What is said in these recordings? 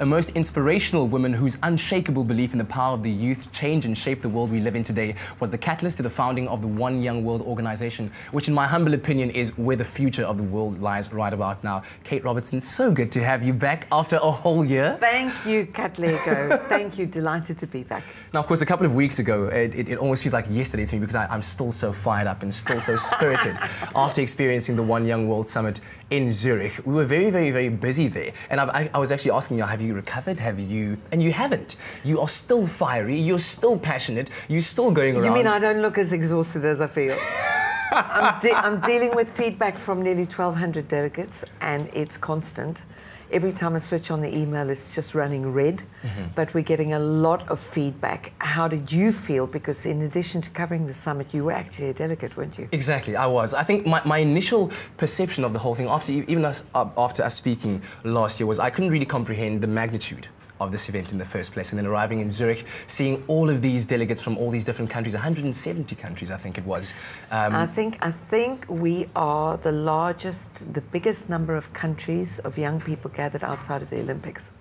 A most inspirational woman whose unshakable belief in the power of the youth change and shape the world we live in today was the catalyst to the founding of the One Young World organization, which in my humble opinion is where the future of the world lies right about now. Kate Robertson, so good to have you back after a whole year. Thank you, Katlego. Thank you, delighted to be back. Now, of course, a couple of weeks ago, it almost feels like yesterday to me because I'm still so fired up and still so spirited after experiencing the One Young World Summit in Zurich. We were very, very, very busy there. And I was actually asking you, have you recovered? Have you? And you haven't. You are still fiery, you're still passionate, you're still going around. You mean I don't look as exhausted as I feel? I'm dealing with feedback from nearly 1,200 delegates, and it's constant. Every time I switch on the email, it's just running red. But we're getting a lot of feedback. How did you feel? Because in addition to covering the summit, you were actually a delegate, weren't you? Exactly, I was. I think my initial perception of the whole thing, after us speaking last year, was I couldn't really comprehend the magnitude of this event in the first place, and then arriving in Zurich, seeing all of these delegates from all these different countries, 170 countries, I think it was. I think we are the biggest number of countries of young people gathered outside of the Olympics.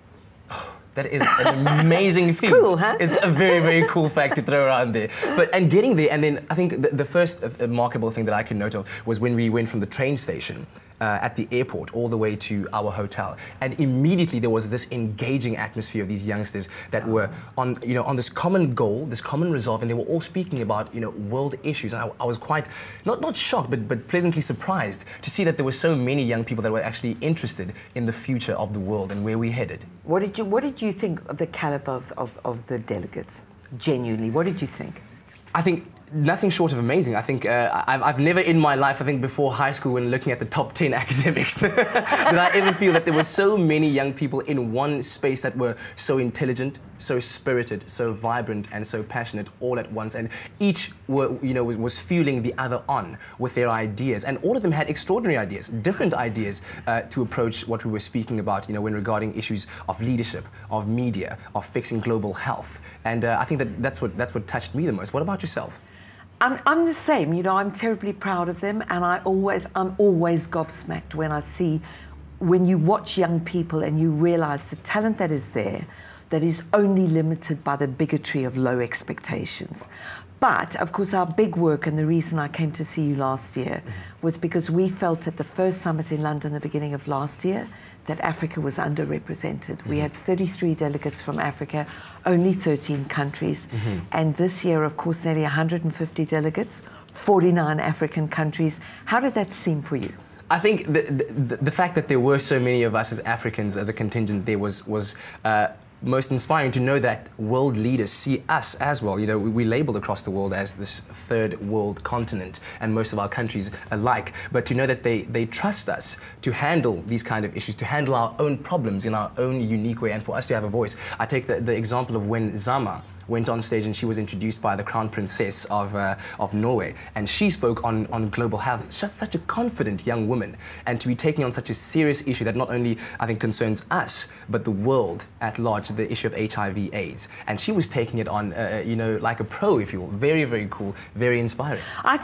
That is an amazing feat. Cool, huh? It's a very, very cool fact to throw around there. And getting there, and then I think the first remarkable thing that I can note of was when we went from the train station at the airport all the way to our hotel, and immediately there was this engaging atmosphere of these youngsters that were on this common goal, this common resolve, and they were all speaking about world issues. And I was quite not shocked, but pleasantly surprised to see that there were so many young people that were actually interested in the future of the world and where we're headed. What did you think of the caliber of the delegates? Genuinely, what did you think? I think nothing short of amazing. I think I've never in my life, I think before high school, when looking at the top 10 academics, did I ever feel that there were so many young people in one space that were so intelligent, so spirited, so vibrant, and so passionate all at once, and each was fueling the other on with their ideas, and all of them had extraordinary ideas, different ideas to approach what we were speaking about, when regarding issues of leadership, of media, of fixing global health, and I think that's what touched me the most. What about yourself? I'm the same, I'm terribly proud of them, and I'm always gobsmacked when you watch young people and you realise the talent that is there, that is only limited by the bigotry of low expectations. But, of course, our big work, and the reason I came to see you last year, was because we felt at the first summit in London at the beginning of last year that Africa was underrepresented. We had 33 delegates from Africa, only 13 countries. And this year, of course, nearly 150 delegates, 49 African countries. How did that seem for you? I think the fact that there were so many of us as Africans, as a contingent there, was most inspiring to know that world leaders see us as well. We labeled across the world as this third world continent, and most of our countries alike. But to know that they trust us to handle these kind of issues, to handle our own problems in our own unique way, and for us to have a voice. I take the example of when Zama went on stage and she was introduced by the Crown Princess of Norway, and she spoke on global health. It's just such a confident young woman, and to be taking on such a serious issue that not only, I think, concerns us, but the world at large, the issue of HIV/AIDS. And she was taking it on, like a pro, if you will. Very, very cool, very inspiring. I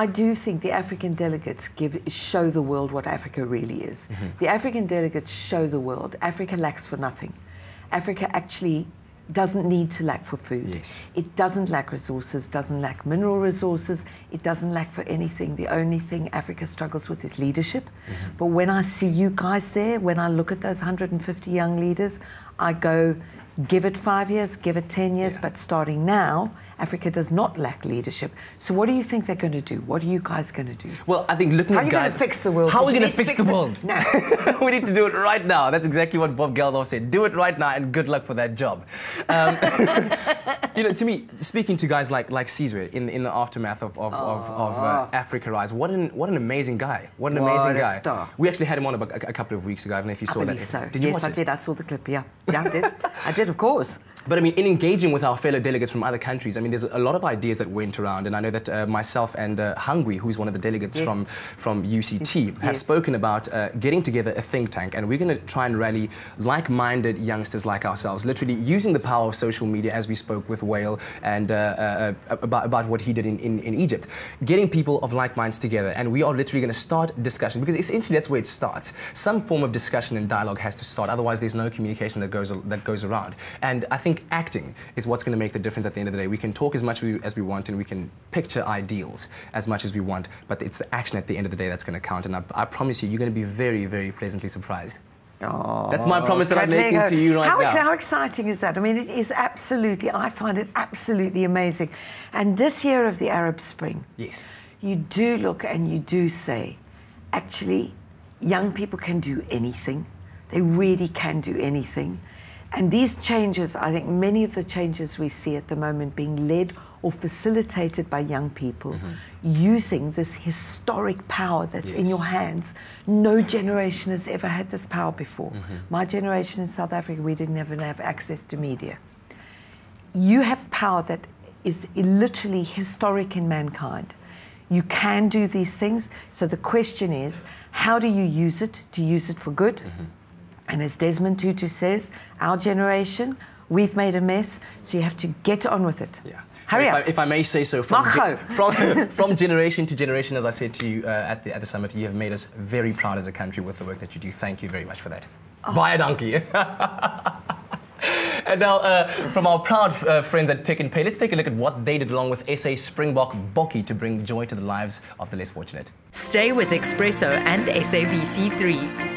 do think the African delegates show the world what Africa really is. The African delegates show the world Africa lacks for nothing. Africa actually doesn't need to lack for food. Yes. It doesn't lack resources, doesn't lack mineral resources, it doesn't lack for anything. The only thing Africa struggles with is leadership. But when I see you guys there, when I look at those 150 young leaders, I go, give it 5 years, give it 10 years, but starting now, Africa does not lack leadership. So what do you think they're going to do? What are you guys going to do? Well, I think looking at How are you going to fix the world? How are we going to fix the world? Now. We need to do it right now. That's exactly what Bob Geldof said. Do it right now, and good luck for that job. To me, speaking to guys like Sizwe in the aftermath of Africa Rise, what an amazing guy. What an amazing guy. Star. We actually had him on a couple of weeks ago. I don't know if you saw that. So. Did you yes, watch I it? did. I saw the clip. Yeah, I did. I did, of course. But I mean, in engaging with our fellow delegates from other countries, mean, there's a lot of ideas that went around, and I know that myself and Hungry, who's one of the delegates from UCT, have spoken about getting together a think tank, and we're going to try and rally like-minded youngsters like ourselves, literally using the power of social media, as we spoke with Whale and about what he did in Egypt, getting people of like minds together, and we are literally going to start discussion, because essentially that's where it starts. Some form of discussion and dialogue has to start, otherwise there's no communication that goes around. And I think acting is what's going to make the difference at the end of the day. We can talk as much as we want, and we can picture ideals as much as we want, but it's the action at the end of the day that's going to count. And I promise you, you're going to be very, very pleasantly surprised. Oh, that's my promise that I'm making to you right now. How exciting is that? I mean, it is absolutely, I find it absolutely amazing. And this year of the Arab Spring, yes, you do look and you do say, actually, young people can do anything. They really can do anything. And these changes, I think many of the changes we see at the moment being led or facilitated by young people, using this historic power that's in your hands. No generation has ever had this power before. My generation in South Africa, we didn't even have access to media. You have power that is literally historic in mankind. You can do these things. So the question is, how do you use it? To use it for good? And as Desmond Tutu says, our generation, we've made a mess, so you have to get on with it. Yeah. Hurry up. If I may say so, from generation to generation, as I said to you at the summit, you have made us very proud as a country with the work that you do. Thank you very much for that. Buy a donkey. And now, from our proud friends at Pick n Pay, let's take a look at what they did along with SA Springbok Bokkie to bring joy to the lives of the less fortunate. Stay with eXpresso and SABC3.